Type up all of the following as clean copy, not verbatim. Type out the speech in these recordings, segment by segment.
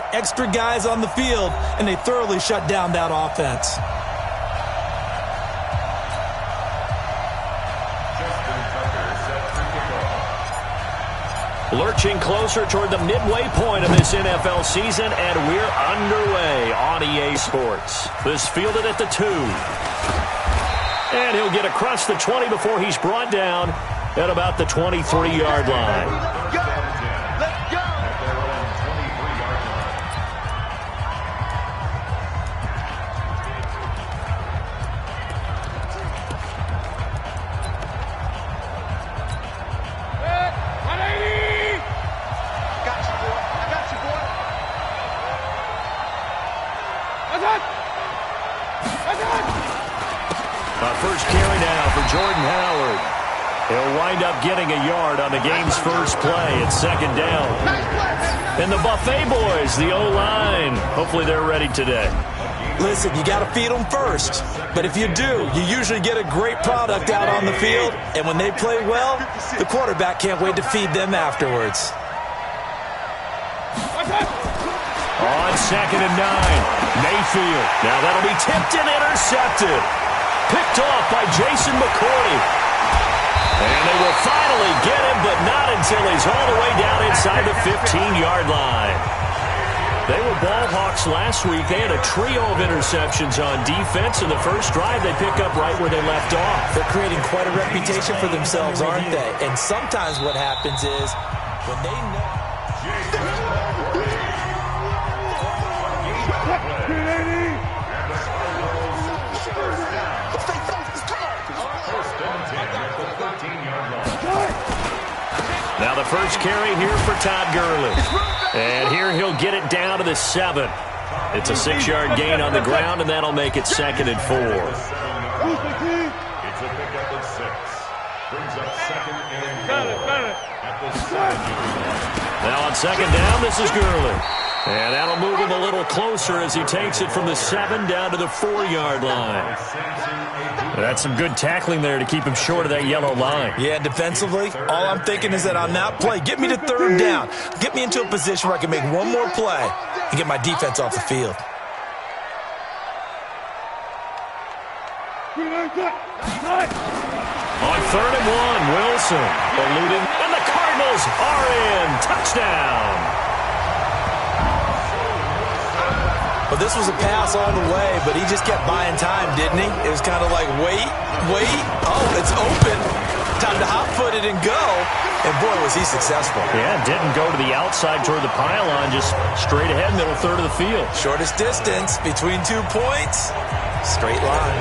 had extra guys on the field, and they thoroughly shut down that offense. Lurching closer toward the midway point of this NFL season, and we're underway on EA Sports. This fielded at the 2. And he'll get across the 20 before he's brought down at about the 23-yard line. First carry now for Jordan Howard. He'll wind up getting a yard on the game's first play at second down. And the Buffet boys, the O-line, hopefully they're ready today. Listen, you got to feed them first. But if you do, you usually get a great product out on the field. And when they play well, the quarterback can't wait to feed them afterwards. On 2nd and 9, Mayfield. Now that'll be tipped and intercepted. Picked off by Jason McCourty. And they will finally get him, but not until he's all the way down inside the 15-yard line. They were ball hawks last week. They had a trio of interceptions on defense. In the first drive, they pick up right where they left off. They're creating quite a reputation for themselves, aren't they? And sometimes what happens is when they know... Now the first carry here for Todd Gurley. And here he'll get it down to the 7. It's a 6-yard gain on the ground, and that'll make it 2nd and 4. It's a pickup of 6. Brings up 2nd and 4 at the 7. Now on 2nd down, this is Gurley. And that'll move him a little closer as he takes it from the 7 down to the 4-yard line. That's some good tackling there to keep him short of that yellow line. Yeah, defensively, all I'm thinking is that on that play, get me to 3rd down. Get me into a position where I can make one more play and get my defense off the field. On 3rd and 1, Wilson eluding, and the Cardinals are in. Touchdown. Well, this was a pass all the way, but he just kept buying time, didn't he? It was kind of like, wait. Oh, it's open. Time to hot-foot it and go. And, boy, was he successful. Yeah, didn't go to the outside toward the pylon, just straight ahead, middle third of the field. Shortest distance between 2 points. Straight line.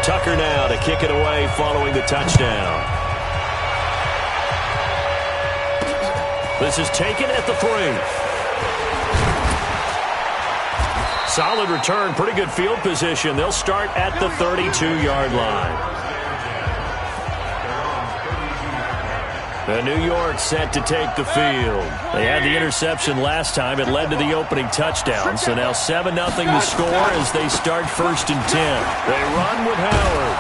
Tucker now to kick it away following the touchdown. This is taken at the 3. Solid return, pretty good field position. They'll start at the 32-yard line. The New York set to take the field. They had the interception last time. It led to the opening touchdown. So now 7-0 the score as they start 1st and 10. They run with Howard.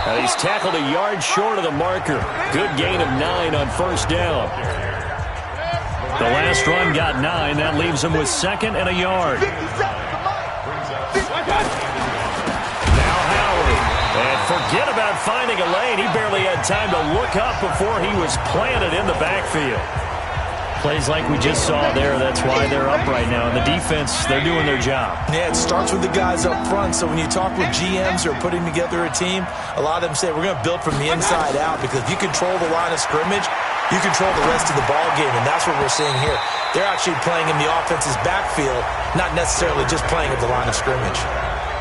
And he's tackled a yard short of the marker. Good gain of 9 on 1st down. The last run got 9. That leaves him with 2nd and a yard. Now Howard. And forget about finding a lane. He barely had time to look up before he was planted in the backfield. Plays like we just saw there. That's why they're up right now. And the defense, they're doing their job. Yeah, it starts with the guys up front. So when you talk with GMs who are putting together a team, a lot of them say we're going to build from the inside out, because if you control the line of scrimmage, you control the rest of the ball game, and that's what we're seeing here. They're actually playing in the offense's backfield, not necessarily just playing at the line of scrimmage.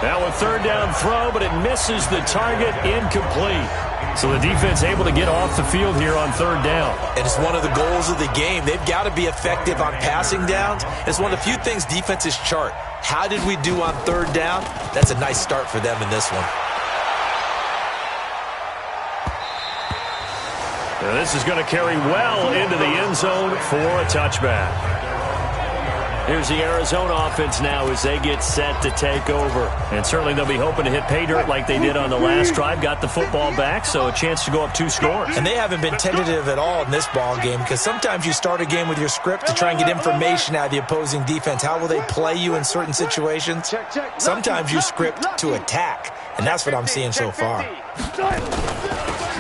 Now a 3rd down throw, but it misses the target, incomplete. So the defense able to get off the field here on 3rd down. And it's one of the goals of the game. They've got to be effective on passing downs. It's one of the few things defenses chart. How did we do on 3rd down? That's a nice start for them in this one. Now this is going to carry well into the end zone for a touchback. Here's the Arizona offense now as they get set to take over. And certainly they'll be hoping to hit pay dirt like they did on the last drive. Got the football back, so a chance to go up 2 scores. And they haven't been tentative at all in this ball game because sometimes you start a game with your script to try and get information out of the opposing defense. How will they play you in certain situations? Sometimes you script to attack, and that's what I'm seeing so far.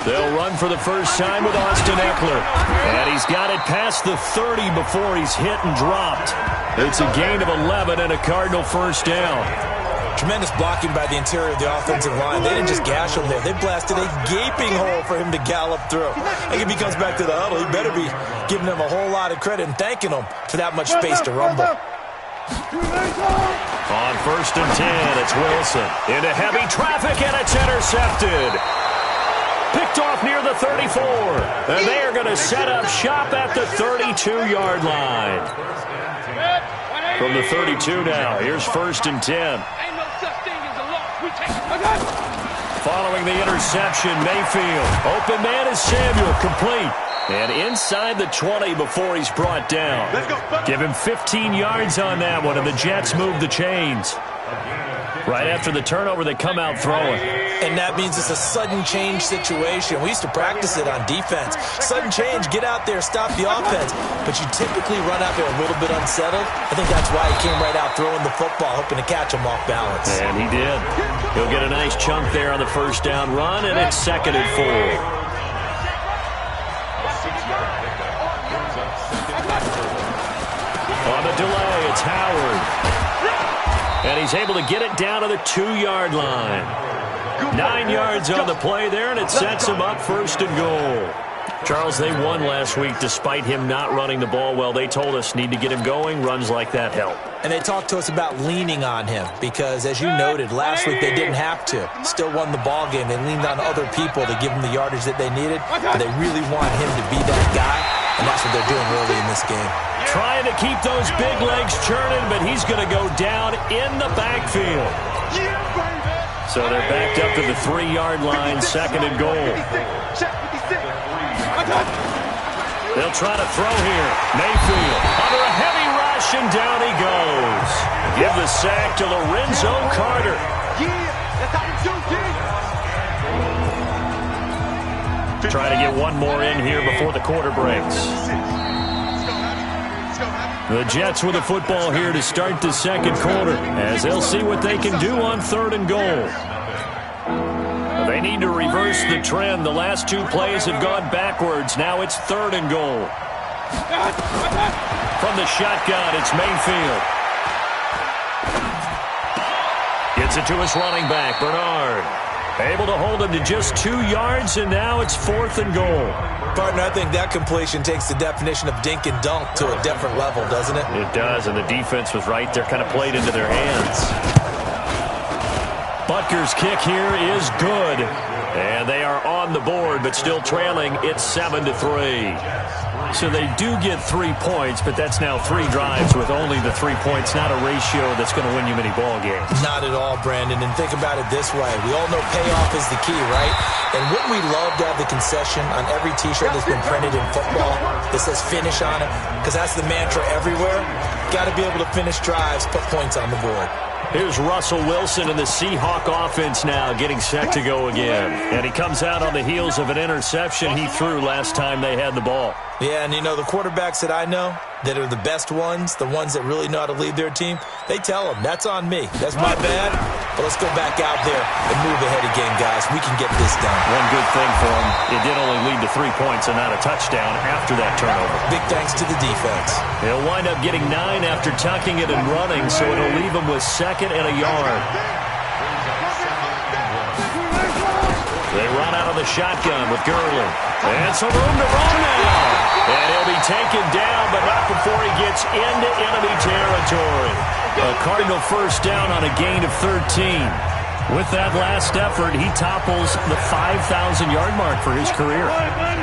They'll run for the first time with Austin Eckler. And he's got it past the 30 before he's hit and dropped. It's a gain of 11 and a Cardinal first down. Tremendous blocking by the interior of the offensive line. They didn't just gash him there. They blasted a gaping hole for him to gallop through. I think if he comes back to the huddle, he better be giving them a whole lot of credit and thanking them for that much space to rumble. On first and 10, it's Wilson. Into heavy traffic, and it's intercepted. Picked off near the 34. And they are going to set up shop at the 32-yard line. From the 32 now, here's first and 10. Following the interception, Mayfield. Open man is Samuel, complete. And inside the 20 before he's brought down. Give him 15 yards on that one, and the Jets move the chains. Right after the turnover, they come out throwing. And that means it's a sudden change situation. We used to practice it on defense. Sudden change, get out there, stop the offense. But you typically run out there a little bit unsettled. I think that's why he came right out throwing the football, hoping to catch him off balance. And he did. He'll get a nice chunk there on the first down run, and it's 2nd and 4. On the delay, it's Howard. And he's able to get it down to the 2-yard line. 9 yards on the play there, and it sets him up first and goal. Charles, they won last week despite him not running the ball well. They told us need to get him going. Runs like that help. And they talked to us about leaning on him because, as you noted, last week they didn't have to. Still won the ball game. They leaned on other people to give them the yardage that they needed. But they really want him to be that guy, and that's what they're doing early in this game. Trying to keep those big legs churning, but he's going to go down in the backfield. So they're backed up to the 3-yard line, 2nd and goal. They'll try to throw here. Mayfield under a heavy rush, and down he goes. Give the sack to Lorenzo Carter. Trying to get one more in here before the quarter breaks. The Jets with the football here to start the second quarter as they'll see what they can do on 3rd and goal. They need to reverse the trend. The last 2 plays have gone backwards. Now it's 3rd and goal. From the shotgun, it's Mayfield. Gets it to his running back, Bernard. Able to hold him to just 2 yards, and now it's 4th and goal. Partner, I think that completion takes the definition of dink and dunk to a different level, doesn't it? It does, and the defense was right there, kind of played into their hands. Butker's kick here is good. And they are on the board, but still trailing. It's 7-3. So they do get 3 points, but that's now 3 drives with only the 3 points. Not a ratio that's going to win you many ball games. Not at all, Brandon. And think about it this way. We all know payoff is the key, right? And wouldn't we love to have the concession on every T-shirt that's been printed in football that says finish on it? Because that's the mantra everywhere. Got to be able to finish drives, put points on the board. Here's Russell Wilson and the Seahawk offense now getting set to go again. And he comes out on the heels of an interception he threw last time they had the ball. Yeah, and you know, the quarterbacks that I know that are the best ones, the ones that really know how to lead their team, they tell them, that's on me. That's my bad. But let's go back out there and move ahead again, guys. We can get this done. One good thing for him, it did only lead to 3 points and not a touchdown after that turnover. Big thanks to the defense. He'll wind up getting 9 after tucking it and running, so it'll leave him with 2nd and a yard. They run out of the shotgun with Gurley. And some room to run now. And he'll be taken down, but not before he gets into enemy territory. A Cardinal first down on a gain of 13. With that last effort, he topples the 5,000-yard mark for his career.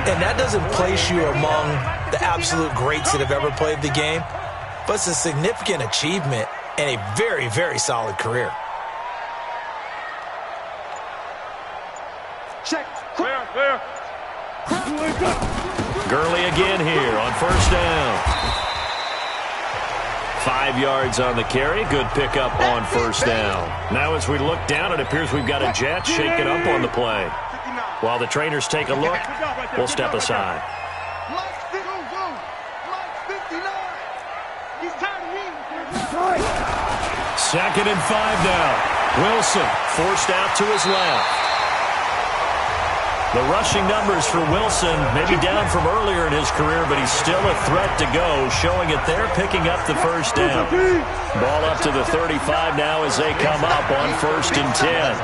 And that doesn't place you among the absolute greats that have ever played the game, but it's a significant achievement and a very, very solid career. Check. Clear. Gurley again here on first down. 5 yards on the carry. Good pickup on first down. Now as we look down, it appears we've got a jet shaking up on the play. While the trainers take a look, we'll step aside. Second and 5 now. Wilson forced out to his left. The rushing numbers for Wilson may be down from earlier in his career, but he's still a threat to go, showing it there, picking up the first down. Ball up to the 35 now as they come up on 1st and 10.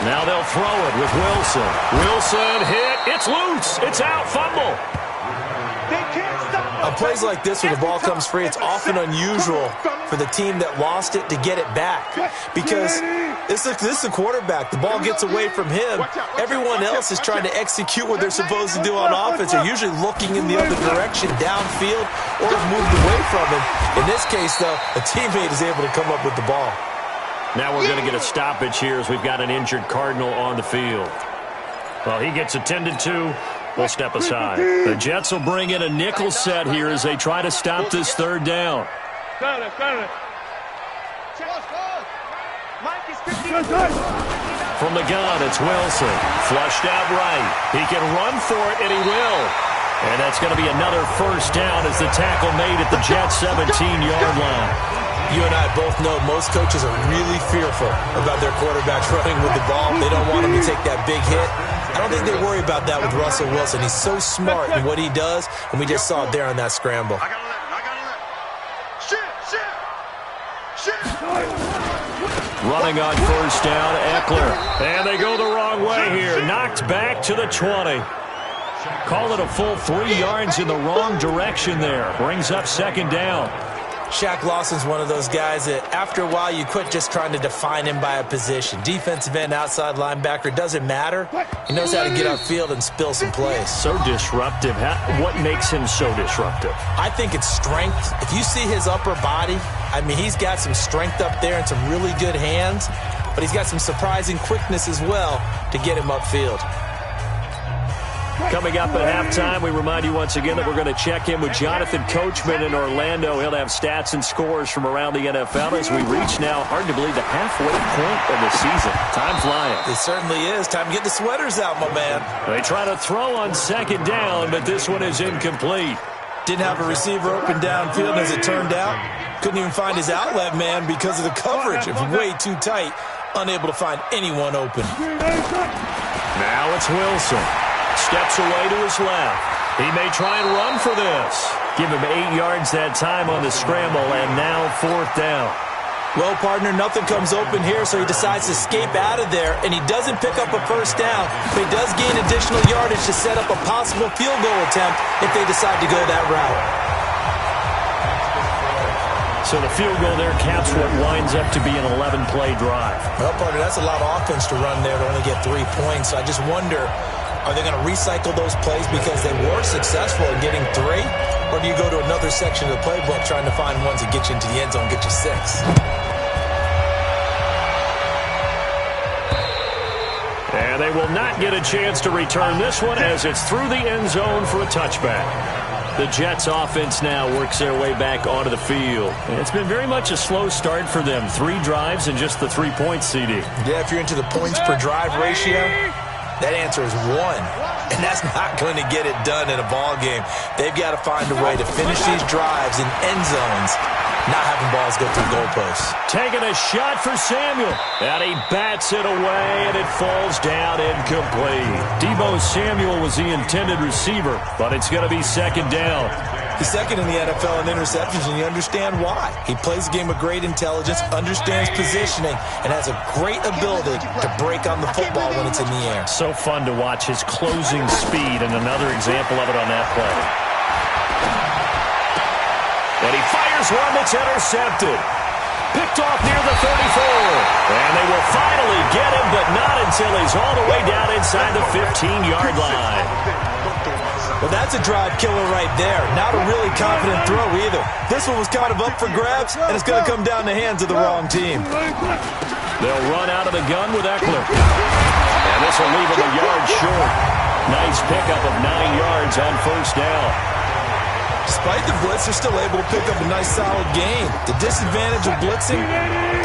Now they'll throw it with Wilson. Wilson hit. It's loose. It's out. Fumble. On plays like this where the ball comes free, it's often unusual for the team that lost it to get it back. Because this is the quarterback. The ball gets away from him. Everyone else is trying to execute what they're supposed to do on offense. They're usually looking in the other direction, downfield, or moved away from him. In this case, though, a teammate is able to come up with the ball. Now we're going to get a stoppage here as we've got an injured Cardinal on the field. Well, he gets attended to. We'll step aside. The Jets will bring in a nickel set here as they try to stop this 3rd down. From the gun, it's Wilson. Flushed out right. He can run for it, and he will. And that's going to be another first down as the tackle made at the Jets' 17-yard line. You and I both know most coaches are really fearful about their quarterbacks running with the ball. They don't want him to take that big hit. I don't think they worry about that with Russell Wilson. He's so smart in what he does, and we just saw it there on that scramble. Running on first down, Eckler. And they go the wrong way here. Knocked back to the 20. Call it a full 3 yards in the wrong direction there. Brings up 2nd down. Shaq Lawson's one of those guys that after a while you quit just trying to define him by a position. Defensive end, outside linebacker, doesn't matter. He knows how to get upfield and spill some plays. So disruptive. What makes him so disruptive? I think it's strength. If you see his upper body, I mean, he's got some strength up there and some really good hands, but he's got some surprising quickness as well to get him upfield. Coming up at halftime, we remind you once again that we're going to check in with Jonathan Coachman in Orlando. He'll have stats and scores from around the NFL as we reach now, hard to believe, the halfway point of the season. Time flying. It certainly is. Time to get the sweaters out, my man. They try to throw on 2nd down, but this one is incomplete. Didn't have a receiver open downfield, as it turned out. Couldn't even find his outlet man because of the coverage. It was way too tight. Unable to find anyone open. Now it's Wilson. Steps away to his left. He may try and run for this. Give him 8 yards that time on the scramble, and now 4th down. Well, partner, nothing comes open here, so he decides to escape out of there, and he doesn't pick up a first down, but he does gain additional yardage to set up a possible field goal attempt if they decide to go that route. So the field goal there caps what winds up to be an 11-play drive. Well, partner, that's a lot of offense to run there to only get 3 points. I just wonder, are they going to recycle those plays because they were successful in getting 3? Or do you go to another section of the playbook trying to find ones that get you into the end zone, get you 6? And they will not get a chance to return this one as it's through the end zone for a touchback. The Jets offense now works their way back onto the field. And it's been very much a slow start for them. 3 drives and just the 3 points, CD. Yeah, if you're into the points per drive ratio, that answer is 1. And that's not going to get it done in a ball game. They've got to find a way to finish these drives in end zones, not having balls go through goalposts. Taking a shot for Samuel. And he bats it away, and it falls down incomplete. Deebo Samuel was the intended receiver, but it's going to be 2nd down. He's 2nd in the NFL in interceptions, and you understand why. He plays a game of great intelligence, understands positioning, and has a great ability to break on the football when it's in the air. So fun to watch his closing speed, and another example of it on that play. And he fires one that's intercepted. Picked off near the 34. And they will finally get him, but not until he's all the way down inside the 15-yard line. Well, that's a drive killer right there. Not a really confident throw either. This one was kind of up for grabs, and it's going to come down the hands of the wrong team. They'll run out of the gun with Eckler. And this will leave him a yard short. Nice pickup of 9 yards on first down. Despite the blitz, they're still able to pick up a nice, solid gain. The disadvantage of blitzing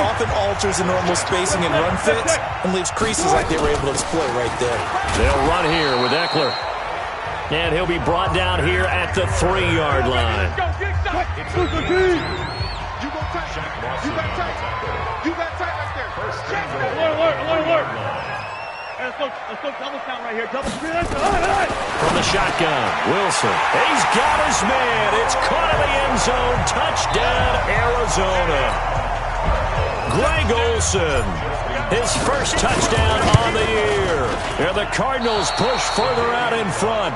often alters the normal spacing and run fits and leaves creases like they were able to exploit right there. They'll run here with Eckler. And he'll be brought down here at the 3-yard line. You got tight right there. Alert. Let's go double count right here. Double screen. From the shotgun, Wilson. He's got his man. It's caught in the end zone. Touchdown, Arizona. Greg Olsen, his first touchdown on the year. And the Cardinals push further out in front.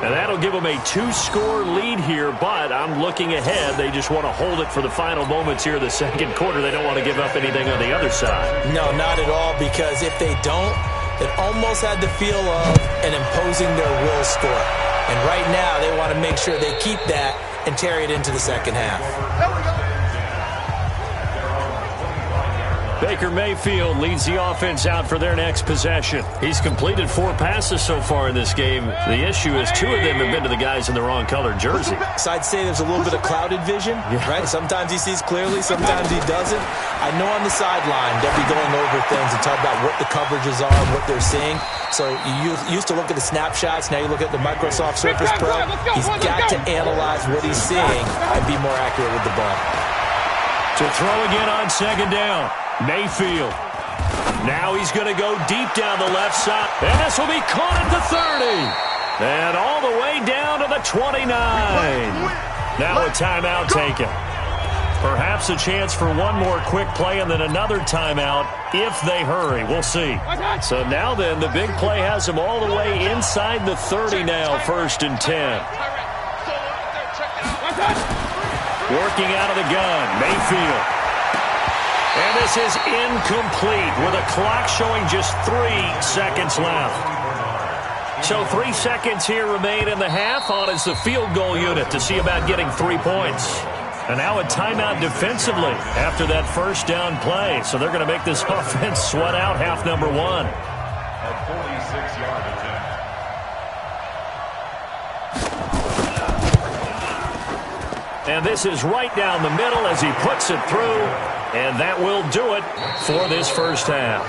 And that'll give them a 2-score lead here, but I'm looking ahead. They just want to hold it for the final moments here of the second quarter. They don't want to give up anything on the other side. No, not at all, because if they don't, it almost had the feel of an imposing their will score. And right now, they want to make sure they keep that and carry it into the second half. Baker Mayfield leads the offense out for their next possession. He's completed 4 passes so far in this game. The issue is 2 of them have been to the guys in the wrong colored jersey. So I'd say there's a little bit of clouded vision, right? Sometimes he sees clearly, sometimes he doesn't. I know on the sideline they'll be going over things and talk about what the coverages are, what they're seeing. So you used to look at the snapshots. Now you look at the Microsoft Surface Pro. He's got to analyze what he's seeing and be more accurate with the ball. To throw again on second down. Mayfield. Now he's going to go deep down the left side. And this will be caught at the 30. And all the way down to the 29. Now a timeout taken. Perhaps a chance for one more quick play and then another timeout if they hurry. We'll see. So now then, the big play has them all the way inside the 30 now, 1st and 10. Working out of the gun, Mayfield. And this is incomplete with a clock showing just 3 seconds left. So 3 seconds here remain in the half. On is the field goal unit to see about getting 3 points. And now a timeout defensively after that first down play. So they're going to make this offense sweat out half number 1. A 46-yard attempt. And this is right down the middle as he puts it through. And that will do it for this first half.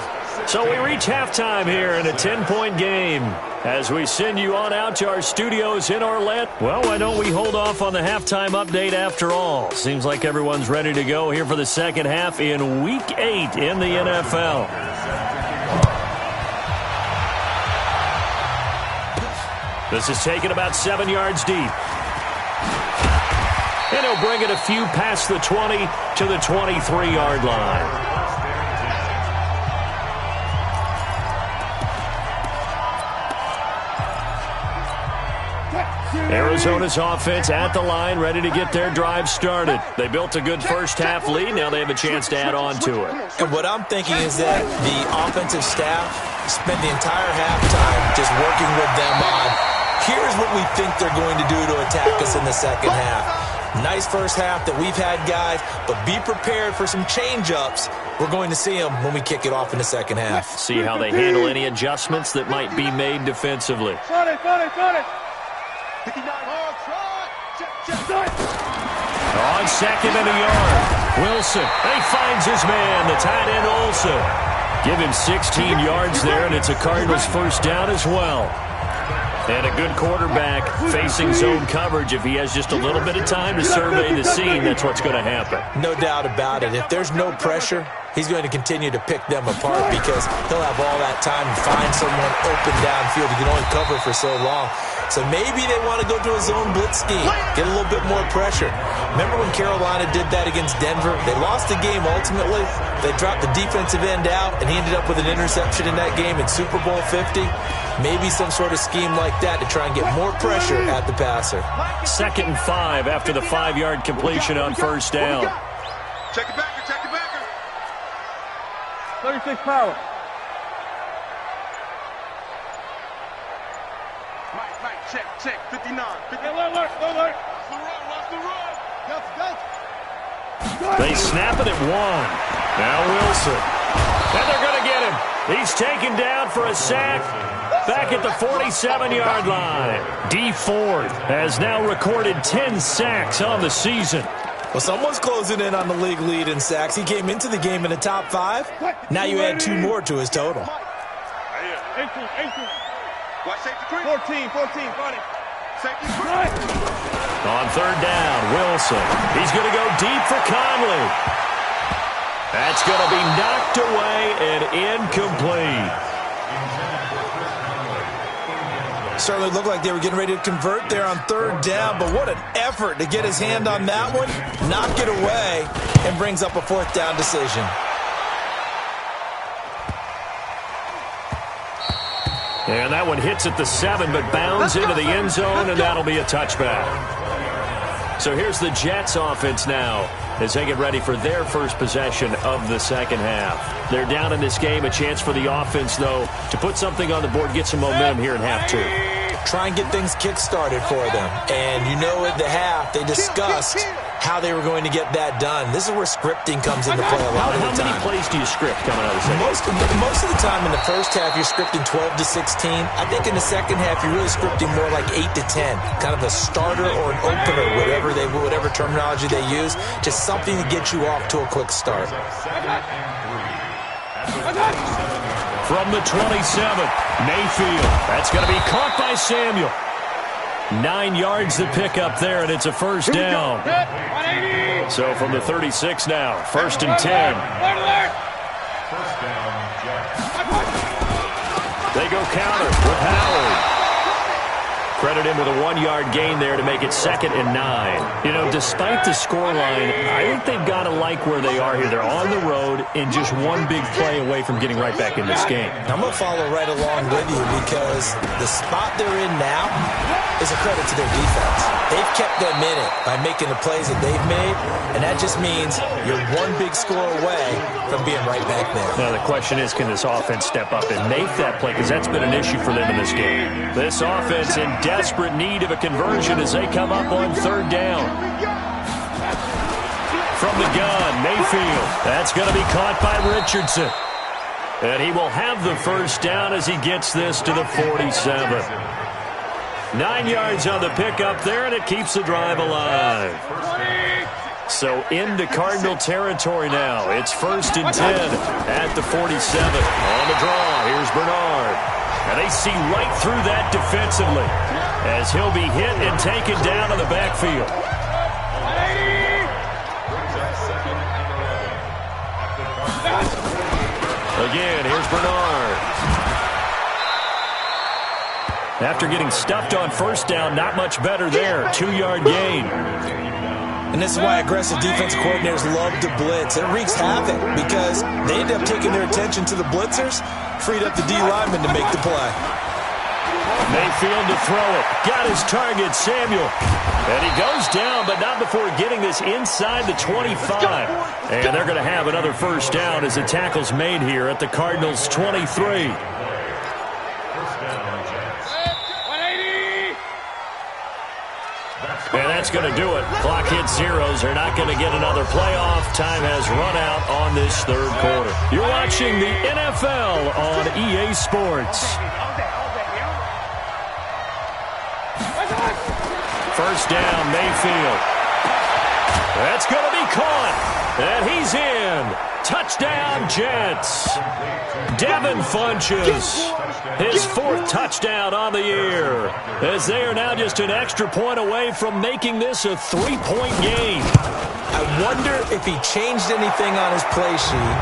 So we reach halftime here in a 10-point game. As we send you on out to our studios in Orlando. Well, why don't we hold off on the halftime update after all? Seems like everyone's ready to go here for the second half in Week 8 in the NFL. This is taken about 7 yards deep. And he'll bring it a few past the 20 to the 23-yard line. Arizona's offense at the line, ready to get their drive started. They built a good first-half lead. Now they have a chance to add on to it. And what I'm thinking is that the offensive staff spent the entire halftime just working with them on, here's what we think they're going to do to attack us in the second half. Nice first half that we've had, guys, but be prepared for some change-ups. We're going to see them when we kick it off in the second half. See how they handle any adjustments that might be made defensively. On second and a yard, Wilson. He finds his man, the tight end Olsen. Give him 16 yards there, and it's a Cardinals first down as well. And a good quarterback facing zone coverage. If he has just a little bit of time to survey the scene, that's what's going to happen. No doubt about it. If there's no pressure, he's going to continue to pick them apart because he'll have all that time to find someone open downfield. He can only cover for so long. So maybe they want to go to a zone blitz scheme, get a little bit more pressure. Remember when Carolina did that against Denver? They lost the game ultimately. They dropped the defensive end out, and he ended up with an interception in that game in Super Bowl 50. Maybe some sort of scheme like that to try and get more pressure at the passer. 2nd and 5 after the 5-yard completion on first down. Check it back, check it back. 36 power. Mike, check, 59. Alert. Watch the run. They snap it at 1. Now Wilson. And they're going to get him. He's taken down for a sack back at the 47-yard line. D Ford has now recorded 10 sacks on the season. Well, someone's closing in on the league lead in sacks. He came into the game in the top 5. Now you add 2 more to his total. 14, 40. Safety three. On third down, Wilson. He's going to go deep for Conley. That's going to be knocked away and incomplete. Certainly looked like they were getting ready to convert there on third down, but what an effort to get his hand on that one, knock it away, and brings up a fourth down decision. And that one hits at the 7, but bounds into the end zone, and that'll be a touchback. So here's the Jets offense now as they get ready for their first possession of the second half. They're down in this game. A chance for the offense, though, to put something on the board, get some momentum here in half 2. Try and get things kick-started for them. And you know at the half, they discussed how they were going to get that done. This is where scripting comes into play a lot of the time. How many plays do you script coming out of the second? Most of the time in the first half, you're scripting 12 to 16. I think in the second half, you're really scripting more like 8 to 10. Kind of a starter or an opener, whatever terminology they use. Just something to get you off to a quick start. From the 27, Mayfield. That's going to be caught by Samuel. 9 yards to pick up there, and it's a first down. So from the 36 now, 1st and 10. First down, Jets. They go counter with Howard. Credit him with a 1-yard gain there to make it 2nd and 9. You know, despite the scoreline, I think they've got to like where they are here. They're on the road and just one big play away from getting right back in this game. I'm going to follow right along with you because the spot they're in now is a credit to their defense. They've kept them in it by making the plays that they've made, and that just means you're one big score away from being right back there. Now, the question is, can this offense step up and make that play? Because that's been an issue for them in this game. This offense in desperate need of a conversion as they come up on third down. From the gun, Mayfield. That's going to be caught by Richardson. And he will have the first down as he gets this to the 47. 9 yards on the pickup there, and it keeps the drive alive. So into Cardinal territory now. It's 1st and 10 at the 47. On the draw, here's Bernard. And they see right through that defensively as he'll be hit and taken down in the backfield. Again, here's Bernard. After getting stuffed on first down, not much better there. 2-yard gain. And this is why aggressive defensive coordinators love to blitz. It wreaks havoc because they end up taking their attention to the blitzers, freed up the D lineman to make the play. Mayfield to throw it. Got his target, Samuel. And he goes down, but not before getting this inside the 25. And they're going to have another first down as the tackle's made here at the Cardinals' 23. And that's going to do it. Clock hits zeros. They're not going to get another playoff. Time has run out on this third quarter. You're watching the NFL on EA Sports. First down, Mayfield. That's going to be caught. And he's in. Touchdown, Jets. Devin Funches, his 4th touchdown on the year, as they are now just an extra point away from making this a 3-point game. I wonder if he changed anything on his play sheet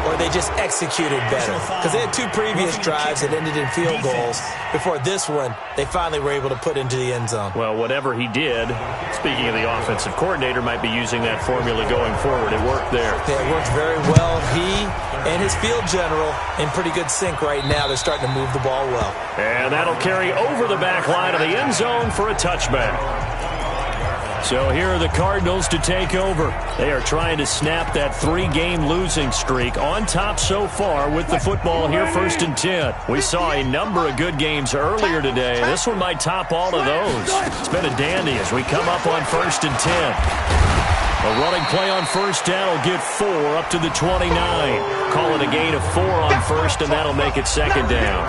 or they just executed better. Because they had 2 previous drives that ended in field goals. Before this one, they finally were able to put into the end zone. Well, whatever he did, speaking of the offensive coordinator, might be using that formula going forward. It worked there. Yeah, it worked very well. He and his field general in pretty good sync right now. They're starting to move the ball well. And that'll carry over the back line of the end zone for a touchback. So here are the Cardinals to take over. They are trying to snap that 3-game losing streak, on top so far with the football here, 1st and 10. We saw a number of good games earlier today. This one might top all of those. It's been a dandy as we come up on 1st and 10. A running play on first down will get 4 up to the 29. Call it a gain of 4 on first, and that'll make it second down.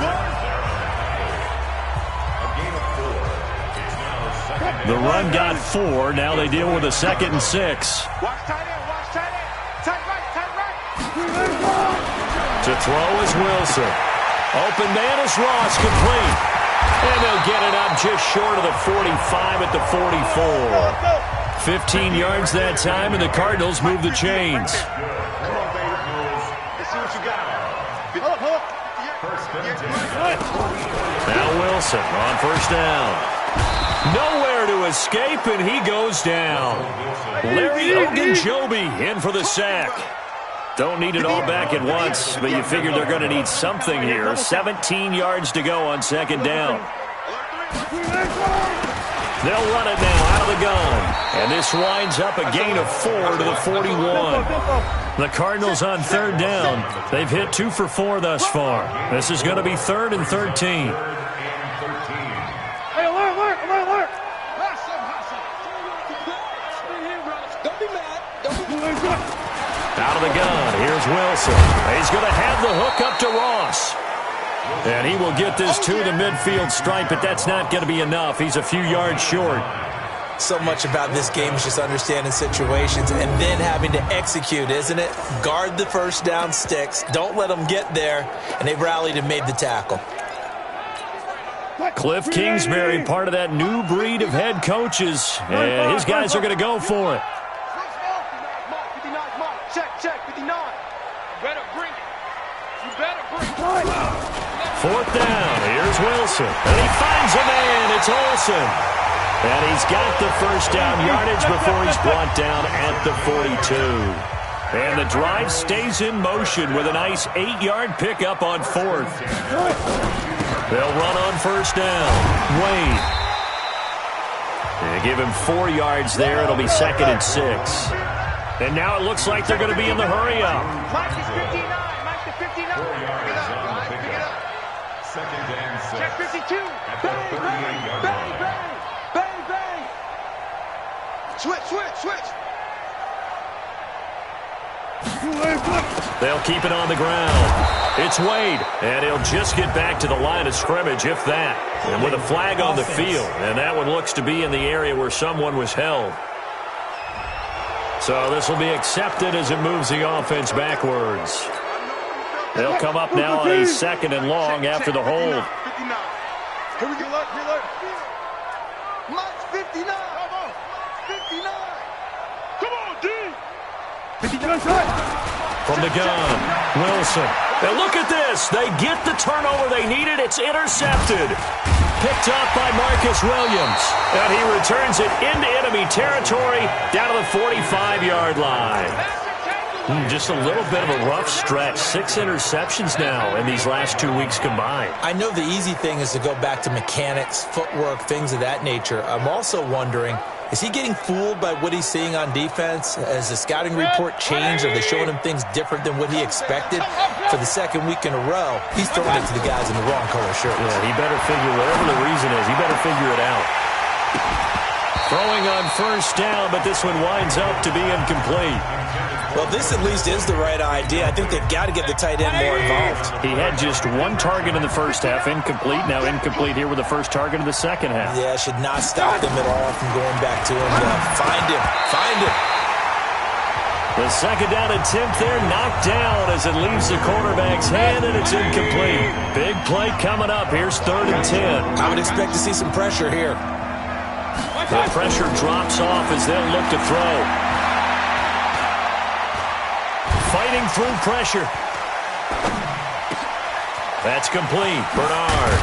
The run got 4. Now they deal with a 2nd and 6. Watch tight end, watch tight end. Tight right, tight right. To throw is Wilson. Open man is Ross, complete. And they'll get it up just short of the 45 at the 44. 15 yards that time, and the Cardinals move the chains. Come on, baby. Let's see what you got. Now Wilson on first down. Nowhere to escape, and he goes down. Larry Ogunjobi in for the sack. Don't need it all back at once, but you figure they're going to need something here. 17 yards to go on second down. They'll run it now out of the gun. And this winds up a gain of 4 to the 41. The Cardinals on third down. They've hit 2 for 4 thus far. This is going to be 3rd and 13. Hey, alert. Don't be mad. Out of the gun. Here's Wilson. He's going to have the hook up to Ross. And he will get this to the midfield stripe, but that's not going to be enough. He's a few yards short. So much about this game is just understanding situations and then having to execute, isn't it? Guard the first down sticks. Don't let them get there. And they rallied and made the tackle. Cliff Kingsbury, part of that new breed of head coaches. And his guys are going to go for it. Check, 59. Better bring it. You better bring it. 4th down. Here's Wilson. And he finds a man. It's Olsen. And he's got the first down yardage before he's brought down at the 42. And the drive stays in motion with a nice 8-yard pickup on 4th. They'll run on first down. Wade. They give him 4 yards there. It'll be 2nd and 6. And now it looks like they're going to be in the hurry-up. Mike is 59. Mike is 59. Pick it up. 2nd and 6. Check 52. Bang. Switch. They'll keep it on the ground. It's Wade, and he'll just get back to the line of scrimmage, if that. And with a flag on the field, and that one looks to be in the area where someone was held. So this will be accepted as it moves the offense backwards. They'll come up now on a 2nd and long after the hold. 59. Here we go. Reload. Mike's 59. Come on. 59. Come on, D. 59. From the gun, Wilson. And look at this. They get the turnover they needed. It's intercepted. Picked up by Marcus Williams. And he returns it into enemy territory down to the 45-yard line. Just a little bit of a rough stretch. 6 interceptions now in these last 2 weeks combined. I know the easy thing is to go back to mechanics, footwork, things of that nature. I'm also wondering, is he getting fooled by what he's seeing on defense? Has the scouting report changed? Are they showing him things different than what he expected? For the 2nd week in a row, he's throwing it to the guys in the wrong color shirts. Yeah, he better figure, whatever the reason is, he better figure it out. Throwing on first down, but this one winds up to be incomplete. Well, this at least is the right idea. I think they've got to get the tight end more involved. He had just 1 target in the first half, incomplete. Now incomplete here with the first target of the second half. Yeah, should not stop them at all from going back to him. Find him. The 2nd down attempt there knocked down as it leaves the quarterback's hand, and it's incomplete. Big play coming up. Here's 3rd and 10. I would expect to see some pressure here. The pressure drops off as they'll look to throw. Fighting through pressure. That's complete. Bernard.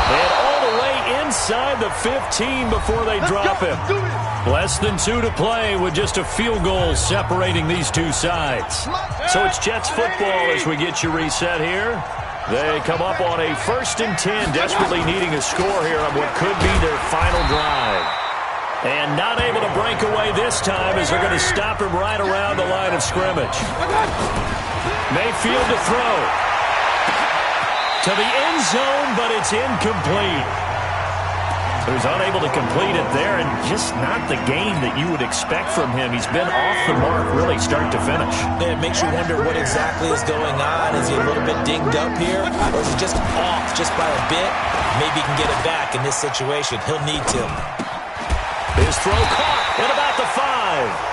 And all the way inside the 15 before they drop him. Less than 2 to play with just a field goal separating these two sides. So it's Jets football as we get you reset here. They come up on a 1st and 10, desperately needing a score here on what could be their final drive. And not able to break away this time as they're going to stop him right around the line of scrimmage. Mayfield to throw. To the end zone, but it's incomplete. who's unable to complete it there, and just not the game that you would expect from him. He's been off the mark really start to finish. Yeah, it makes you wonder what exactly is going on. Is he a little bit dinged up here, or is he just off just by a bit? Maybe he can get it back in this situation. He'll need to. His throw caught at about the 5.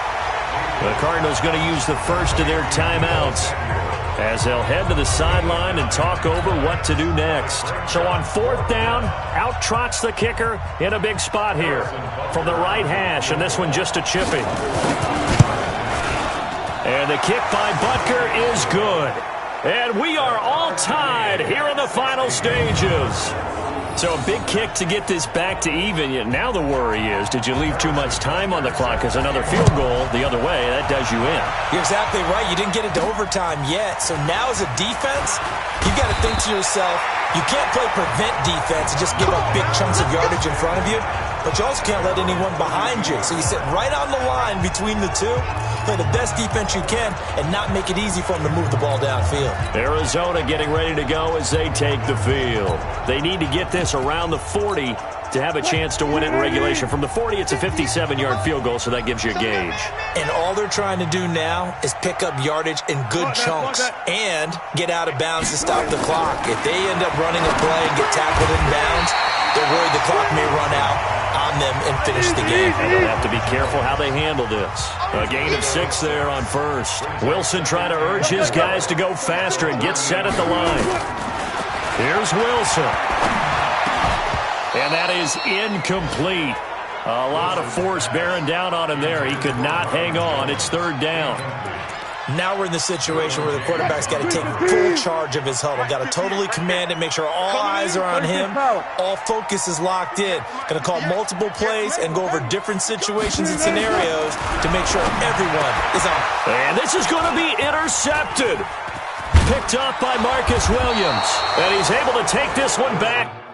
The Cardinals going to use the first of their timeouts as they'll head to the sideline and talk over what to do next. So on 4th down, out trots the kicker in a big spot here from the right hash, and this one just a chippy. And the kick by Butker is good. And we are all tied here in the final stages. So a big kick to get this back to even. Yet now the worry is, did you leave too much time on the clock? Because another field goal the other way, that does you in. You're exactly right. You didn't get into overtime yet. So now as a defense, you've got to think to yourself, you can't play prevent defense and just give up big chunks of yardage in front of you. But you also can't let anyone behind you. So you sit right on the line between the two, play the best defense you can, and not make it easy for them to move the ball downfield. Arizona getting ready to go as they take the field. They need to get this around the 40 to have a chance to win it in regulation. From the 40, it's a 57-yard field goal, so that gives you a gauge. And all they're trying to do now is pick up yardage in good chunks and get out of bounds to stop the clock. If they end up running a play and get tackled in bounds, they're worried the clock may run out on them and finish the game. And they'll have to be careful how they handle this. A gain of 6 there on first. Wilson trying to urge his guys to go faster and get set at the line. Here's Wilson. And that is incomplete. A lot of force bearing down on him there. He could not hang on. It's 3rd down. Now we're in the situation where the quarterback's got to take full charge of his huddle. Got to totally command it, make sure all eyes are on him. All focus is locked in. Going to call multiple plays and go over different situations and scenarios to make sure everyone is on. And this is going to be intercepted. Picked up by Marcus Williams. And he's able to take this one back.